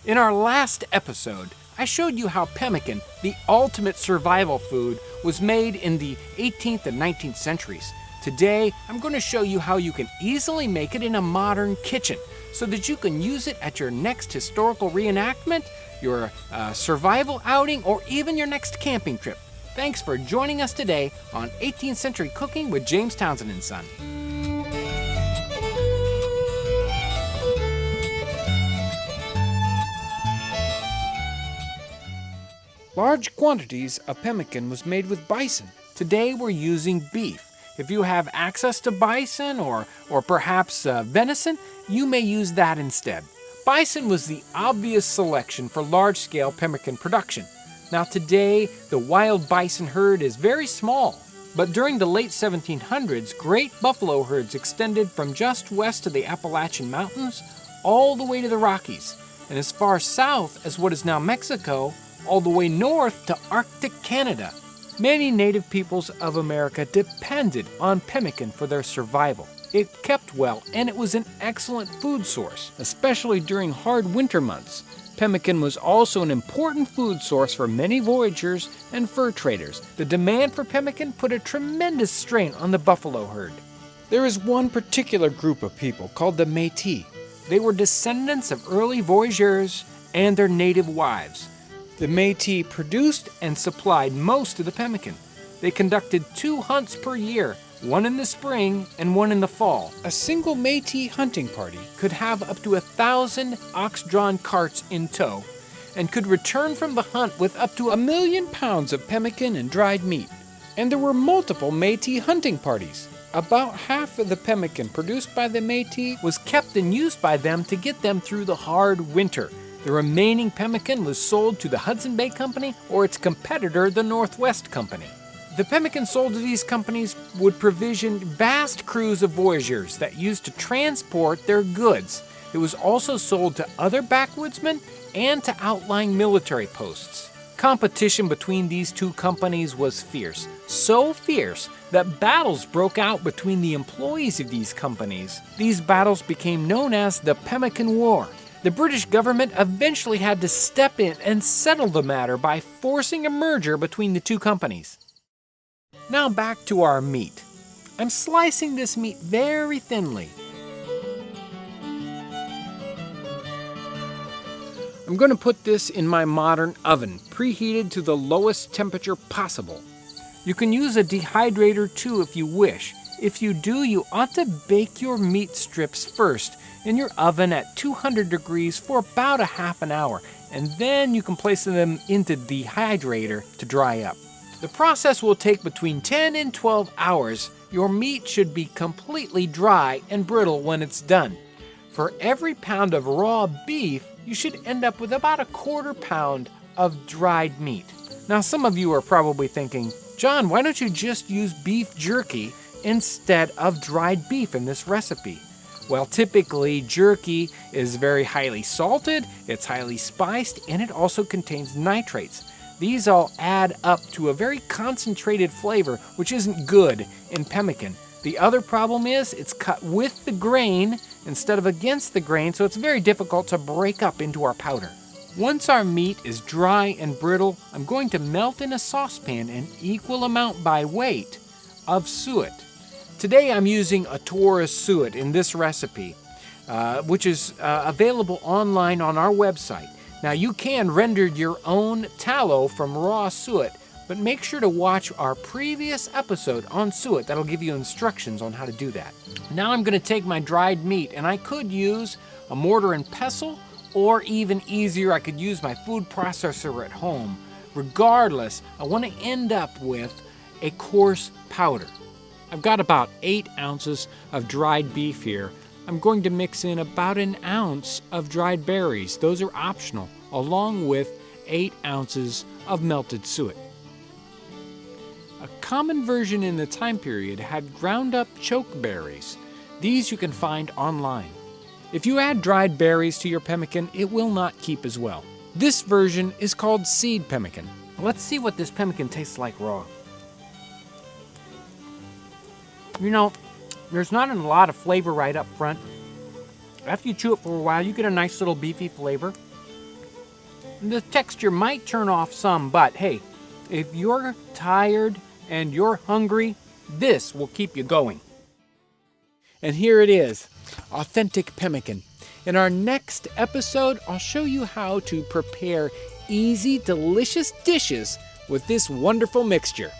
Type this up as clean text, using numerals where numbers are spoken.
In our last episode, I showed you how pemmican, the ultimate survival food, was made in the 18th and 19th centuries. Today, I'm going to show you how you can easily make it in a modern kitchen so that you can use it at your next historical reenactment, your survival outing, or even your next camping trip. Thanks for joining us today on 18th Century Cooking with James Townsend and Son. Large quantities of pemmican was made with bison. Today we're using beef. If you have access to bison or perhaps venison, you may use that instead. Bison was the obvious selection for large-scale pemmican production. Now today, the wild bison herd is very small, but during the late 1700s, great buffalo herds extended from just west of the Appalachian Mountains all the way to the Rockies, and as far south as what is now Mexico, all the way north to Arctic Canada. Many native peoples of America depended on pemmican for their survival. It kept well, and it was an excellent food source, especially during hard winter months. Pemmican was also an important food source for many voyagers and fur traders. The demand for pemmican put a tremendous strain on the buffalo herd. There is one particular group of people called the Métis. They were descendants of early voyageurs and their native wives. The Métis produced and supplied most of the pemmican. They conducted 2 hunts per year, one in the spring and one in the fall. A single Métis hunting party could have up to 1,000 ox-drawn carts in tow and could return from the hunt with up to 1 million pounds of pemmican and dried meat. And there were multiple Métis hunting parties. About half of the pemmican produced by the Métis was kept and used by them to get them through the hard winter. The remaining pemmican was sold to the Hudson Bay Company or its competitor, the Northwest Company. The pemmican sold to these companies would provision vast crews of voyageurs that used to transport their goods. It was also sold to other backwoodsmen and to outlying military posts. Competition between these two companies was fierce, so fierce that battles broke out between the employees of these companies. These battles became known as the Pemmican War. The British government eventually had to step in and settle the matter by forcing a merger between the two companies. Now back to our meat. I'm slicing this meat very thinly. I'm going to put this in my modern oven, preheated to the lowest temperature possible. You can use a dehydrator too if you wish. If you do, you ought to bake your meat strips first in your oven at 200 degrees for about a half an hour, and then you can place them into the dehydrator to dry up. The process will take between 10 and 12 hours. Your meat should be completely dry and brittle when it's done. For every pound of raw beef, you should end up with about a quarter pound of dried meat. Now some of you are probably thinking, John, why don't you just use beef jerky instead of dried beef in this recipe? Well, typically jerky is very highly salted, it's highly spiced, and it also contains nitrates. These all add up to a very concentrated flavor, which isn't good in pemmican. The other problem is it's cut with the grain instead of against the grain, so it's very difficult to break up into our powder. Once our meat is dry and brittle, I'm going to melt in a saucepan an equal amount by weight of suet. Today I'm using a Taurus suet in this recipe, which is available online on our website. Now you can render your own tallow from raw suet, but make sure to watch our previous episode on suet. That'll give you instructions on how to do that. Now I'm going to take my dried meat, and I could use a mortar and pestle, or even easier, I could use my food processor at home. Regardless, I want to end up with a coarse powder. I've got about 8 ounces of dried beef here. I'm going to mix in about 1 ounce of dried berries. Those are optional, along with 8 ounces of melted suet. A common version in the time period had ground up chokeberries. These you can find online. If you add dried berries to your pemmican, it will not keep as well. This version is called seed pemmican. Let's see what this pemmican tastes like raw. You know, there's not a lot of flavor right up front. After you chew it for a while, you get a nice little beefy flavor. The texture might turn off some, but hey, if you're tired and you're hungry, this will keep you going. And here it is, authentic pemmican. In our next episode, I'll show you how to prepare easy, delicious dishes with this wonderful mixture.